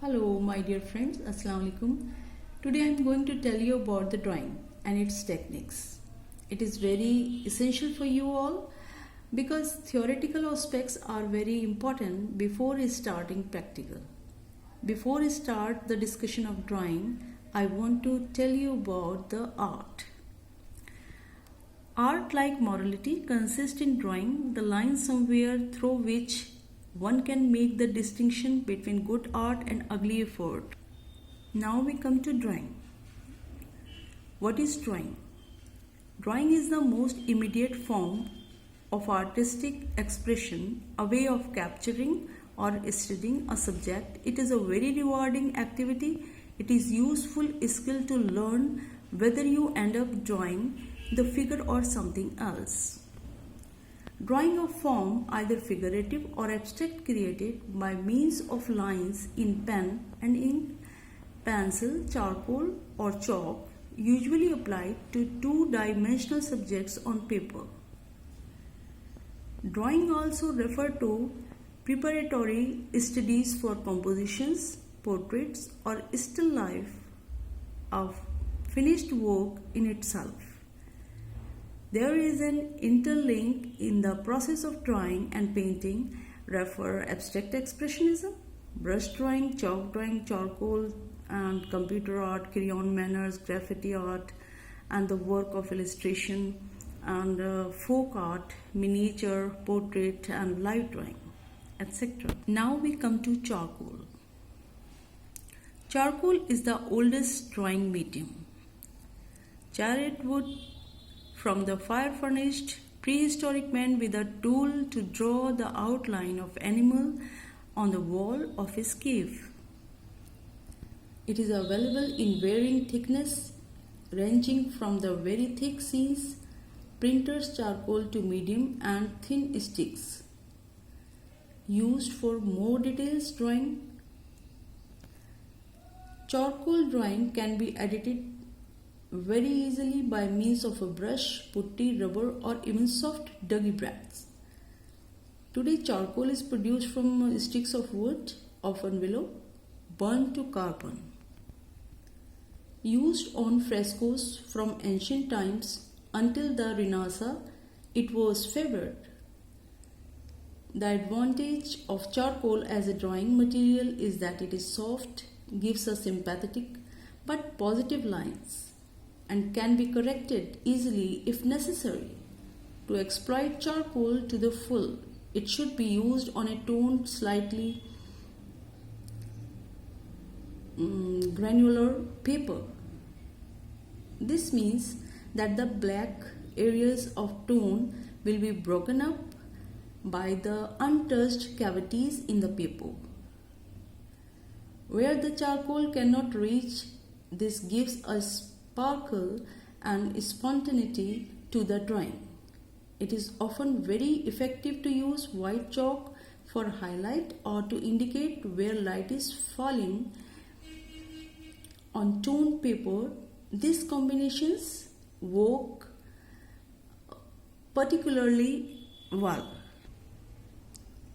Hello, my dear friends. Assalamu alaikum. Today I am going to tell you about the drawing and its techniques. It is very essential for you all because theoretical aspects are very important before starting practical. Before I start the discussion of drawing, I want to tell you about the art. Art, like morality, consists in drawing the line somewhere through which one can make the distinction between good art and ugly effort. Now we come to drawing. What is drawing? Drawing is the most immediate form of artistic expression, a way of capturing or studying a subject. It is a very rewarding activity. It is useful skill to learn whether you end up drawing the figure or something else. Drawing a form, either figurative or abstract, created by means of lines in pen and ink, pencil, charcoal or chalk, usually applied to two-dimensional subjects on paper. Drawing also refers to preparatory studies for compositions, portraits or still life of finished work in itself. There is an interlink in the process of drawing and painting. Refer abstract expressionism, brush drawing, chalk drawing, charcoal and computer art, crayon manners, graffiti art, and the work of illustration, and folk art, miniature, portrait, and live drawing, etc. Now we come to charcoal. Charcoal is the oldest drawing medium. Charred wood from the fire-furnished prehistoric man with a tool to draw the outline of animal on the wall of his cave. It is available in varying thickness, ranging from the very thick scenes, printer's charcoal to medium and thin sticks. Used for more details drawing. Charcoal drawing can be edited very easily by means of a brush, putty, rubber or even soft dougie bracts. Today charcoal is produced from sticks of wood, often willow, burnt to carbon. Used on frescoes from ancient times until the Renaissance, it was favored. The advantage of charcoal as a drawing material is that it is soft, gives a sympathetic but positive lines, and can be corrected easily if necessary. To exploit charcoal to the full, it should be used on a toned, slightly granular paper. This means that the black areas of tone will be broken up by the untouched cavities in the paper. Where the charcoal cannot reach, this gives a sparkle and spontaneity to the drawing. It is often very effective to use white chalk for highlight or to indicate where light is falling on toned paper. These combinations work particularly well.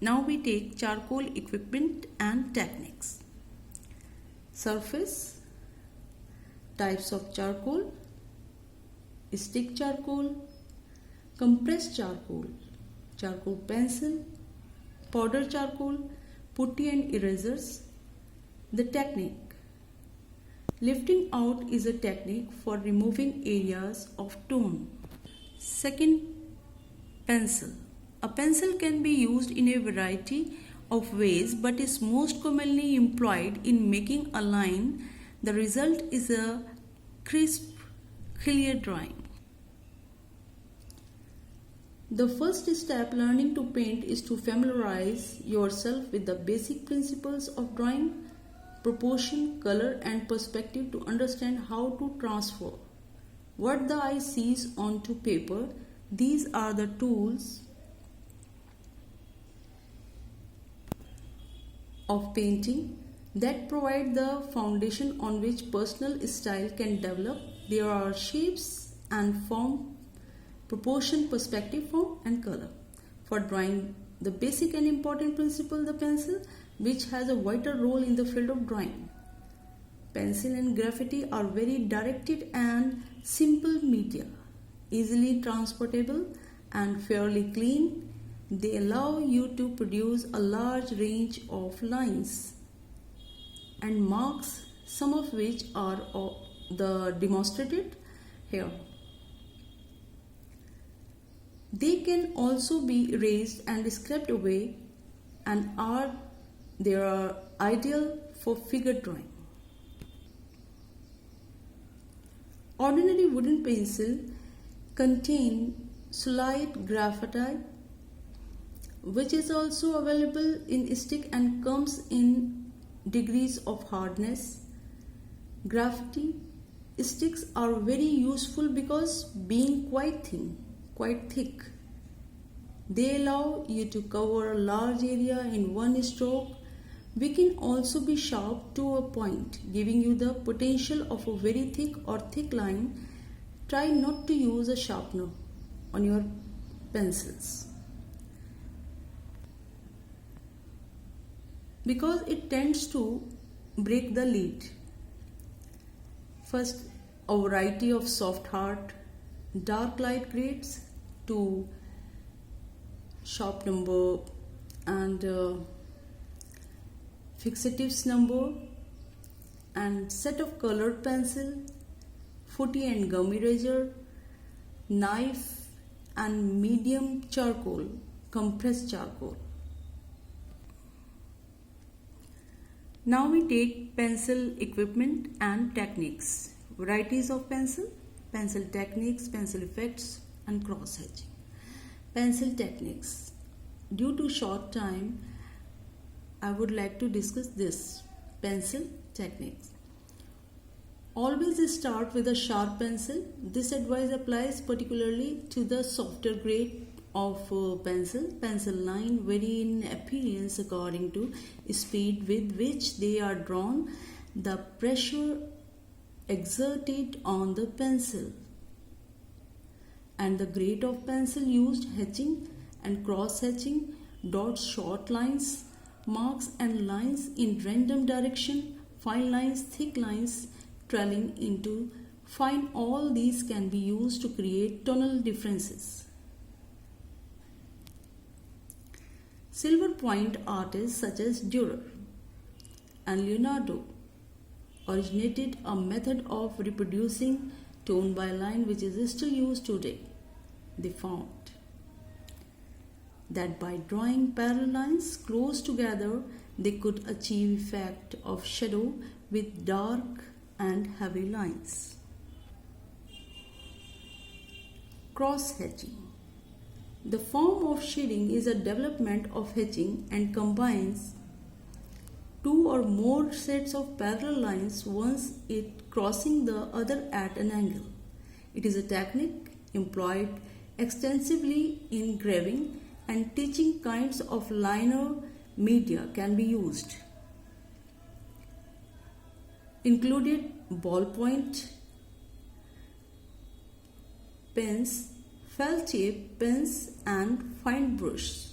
Now we take charcoal equipment and techniques. Surface, types of charcoal, stick charcoal, compressed charcoal, charcoal pencil, powder charcoal, putty and erasers. The technique. Lifting out is a technique for removing areas of tone. Second, pencil. A pencil can be used in a variety of ways but is most commonly employed in making a line. The result is a crisp, clear drawing. The first step learning to paint is to familiarize yourself with the basic principles of drawing, proportion, color and perspective to understand how to transfer what the eye sees onto paper. These are the tools of painting that provide the foundation on which personal style can develop. There are shapes and form, proportion, perspective, form and color. For drawing the basic and important principle, the pencil, which has a vital role in the field of drawing. Pencil and graffiti are very directed and simple media, easily transportable and fairly clean. They allow you to produce a large range of lines and marks, some of which are demonstrated here. They can also be erased and scraped away and they are ideal for figure drawing. Ordinary wooden pencil contain solid graphite, which is also available in stick and comes in degrees of hardness. Graphite sticks are very useful because being quite thick, they allow you to cover a large area in one stroke. We can also be sharp to a point, giving you the potential of a very thick or thick line. Try not to use a sharpener on your pencils because it tends to break the lead. First, a variety of soft hard, dark light grades to sharp number and fixatives number, and set of colored pencil, footy and gum eraser, knife and medium charcoal, compressed charcoal. Now we take pencil equipment and techniques. Varieties of pencil, pencil techniques, pencil effects and cross hatching. Pencil techniques. Due to short time, I would like to discuss this. Pencil techniques. Always start with a sharp pencil. This advice applies particularly to the softer grade of pencil. Pencil line vary in appearance according to speed with which they are drawn, the pressure exerted on the pencil, and the grade of pencil used. Hatching and cross hatching, dots, short lines, marks and lines in random direction, fine lines, thick lines, trailing into fine. All these can be used to create tonal differences. Silver point artists such as Dürer and Leonardo originated a method of reproducing tone by line which is still used today. They found that by drawing parallel lines close together, they could achieve effect of shadow with dark and heavy lines. Cross hatching. The form of shading is a development of hatching and combines two or more sets of parallel lines, once it crossing the other at an angle. It is a technique employed extensively in engraving and teaching. Kinds of liner media can be used, included ballpoint pens, felt tip pens and fine brush.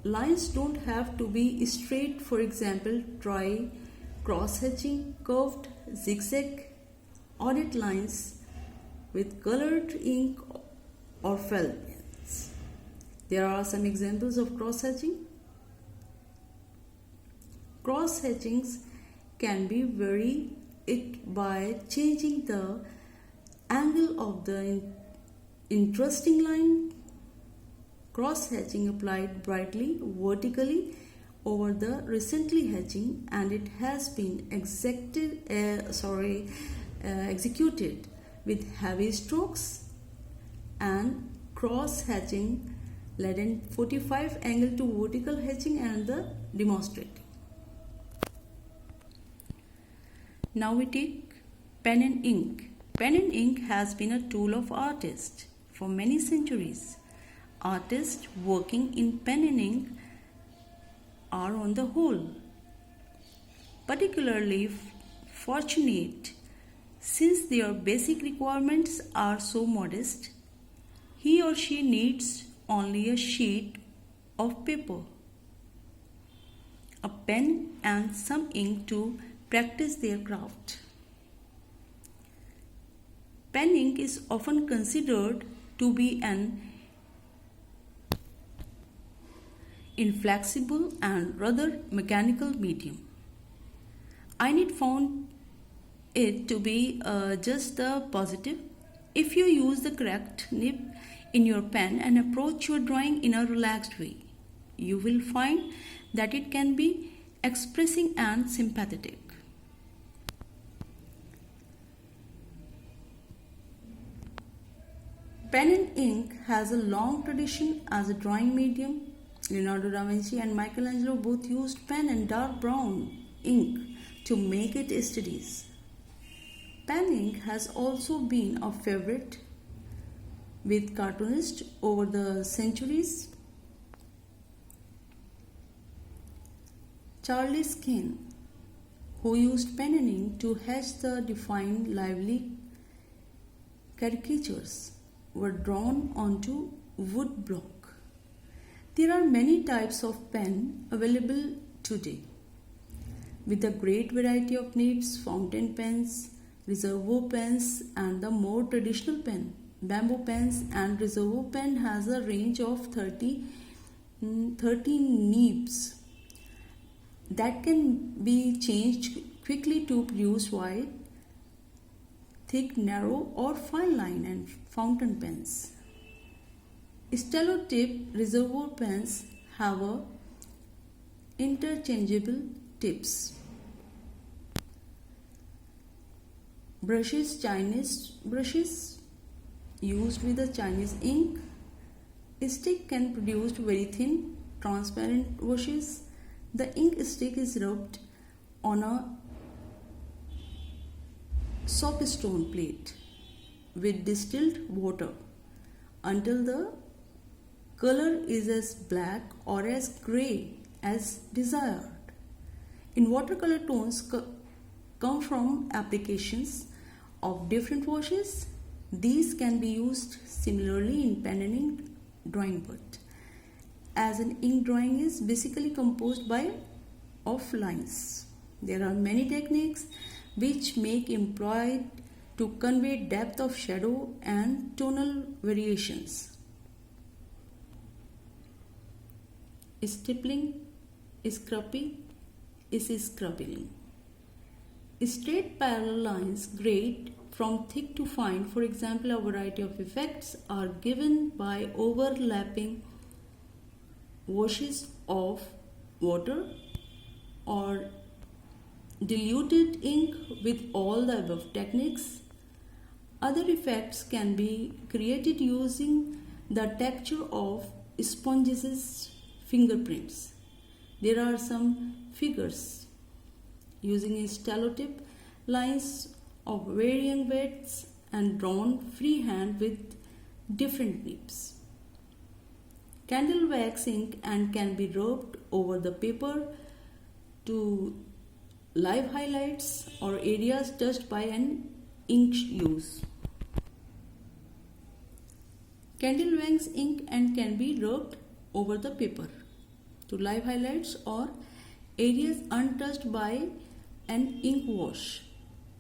Lines don't have to be straight. For example, try cross hatching, curved, zigzag, audit lines with colored ink or felt pens. There are some examples of cross hatching. Cross hatchings can be varied by changing the angle of the interesting line. Cross hatching applied brightly vertically over the recently hatching, and it has been executed with heavy strokes, and cross hatching led in 45 angle to vertical hatching and the demonstrating. Now we take pen and ink. Pen and ink has been a tool of artists for many centuries. Artists working in pen and ink are on the whole particularly fortunate since their basic requirements are so modest. He or she needs only a sheet of paper, pen and some ink to practice their craft. Pen ink is often considered to be an inflexible and rather mechanical medium. Einstein found it to be just the positive. If you use the correct nib in your pen and approach your drawing in a relaxed way, you will find that it can be expressing and sympathetic. Pen and ink has a long tradition as a drawing medium. Leonardo da Vinci and Michelangelo both used pen and dark brown ink to make it studies. Pen ink has also been a favorite with cartoonists over the centuries. Charles Kane, who used pen and ink to hatch the defined lively caricatures, were drawn onto wood block. There are many types of pen available today, with a great variety of nibs, fountain pens, reservoir pens, and the more traditional pen. Bamboo pens and reservoir pen has a range of 30 nibs that can be changed quickly to produce wide, thick, narrow, or fine line and fountain pens. Stello tip reservoir pens have a interchangeable tips. Brushes, Chinese brushes used with a Chinese ink. Stick can produce very thin, transparent washes. The ink stick is rubbed on a soapstone plate with distilled water until the color is as black or as gray as desired. In watercolor, tones come from applications of different washes. These can be used similarly in pen and ink drawing, but as an ink drawing is basically composed of lines. There are many techniques which make employed to convey depth of shadow and tonal variations. Stippling, scrubbing, scrubbing. Straight parallel lines grade from thick to fine. For example, a variety of effects are given by overlapping washes of water or diluted ink with all the above techniques. Other effects can be created using the texture of sponges' fingerprints. There are some figures using a stello tip lines of varying widths and drawn freehand with different nibs. Candle wax ink and can be rubbed over the paper to live highlights or areas touched by an ink use. Candle wax ink and can be rubbed over the paper to live highlights or areas untouched by an ink wash.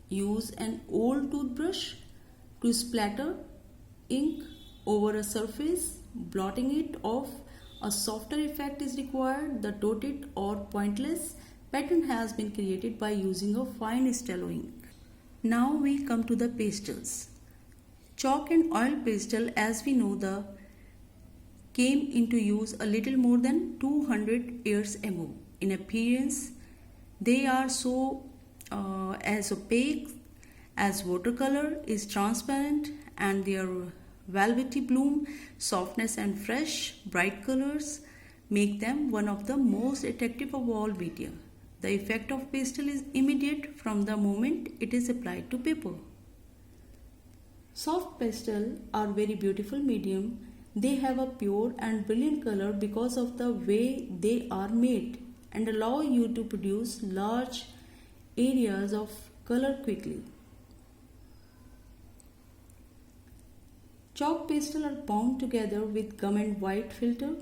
Use an old toothbrush to splatter ink over a surface. Blotting it off, a softer effect is required. The dotted or pointless pattern has been created by using a fine stello ink. Now we come to the pastels. Chalk and oil pastel, as we know, came into use a little more than 200 years ago. In appearance, they are so as opaque as watercolor is transparent, and their velvety bloom, softness and fresh, bright colors make them one of the most attractive of all media. The effect of pastel is immediate from the moment it is applied to paper. Soft pastel are very beautiful medium. They have a pure and brilliant color because of the way they are made and allow you to produce large areas of color quickly. Chalk pastel are bound together with gum and white filter.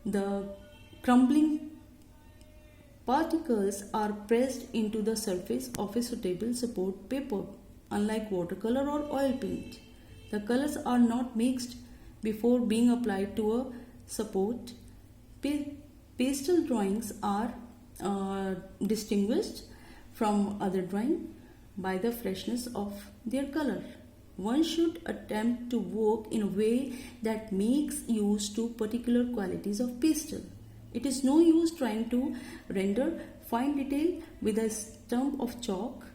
The Crumbling particles are pressed into the surface of a suitable support paper. Unlike watercolor or oil paint, the colors are not mixed before being applied to a support. Pastel drawings are distinguished from other drawing by the freshness of their color. One should attempt to work in a way that makes use to particular qualities of pastel. It is no use trying to render fine detail with a stump of chalk.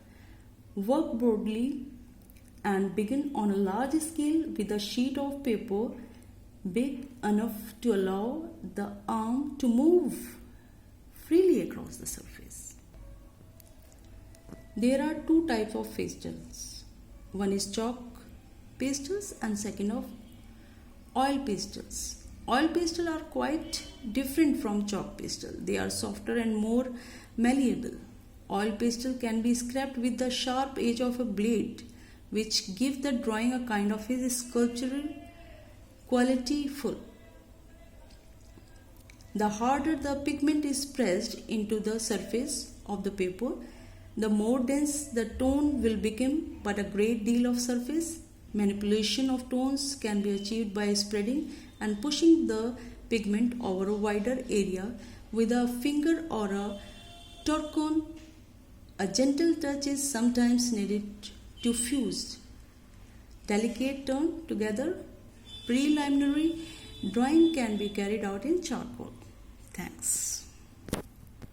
Work broadly and begin on a large scale with a sheet of paper big enough to allow the arm to move freely across the surface. There are two types of pastels. One is chalk pastels and second of oil pastels. Oil pastels are quite different from chalk pastel. They are softer and more malleable. Oil pastel can be scraped with the sharp edge of a blade, which gives the drawing a kind of a sculptural quality full. The harder the pigment is pressed into the surface of the paper, the more dense the tone will become, but a great deal of surface manipulation of tones can be achieved by spreading and pushing the pigment over a wider area with a finger or a torcon. A gentle touch is sometimes needed to fuse delicate tone together. Preliminary drawing can be carried out in charcoal. Thanks.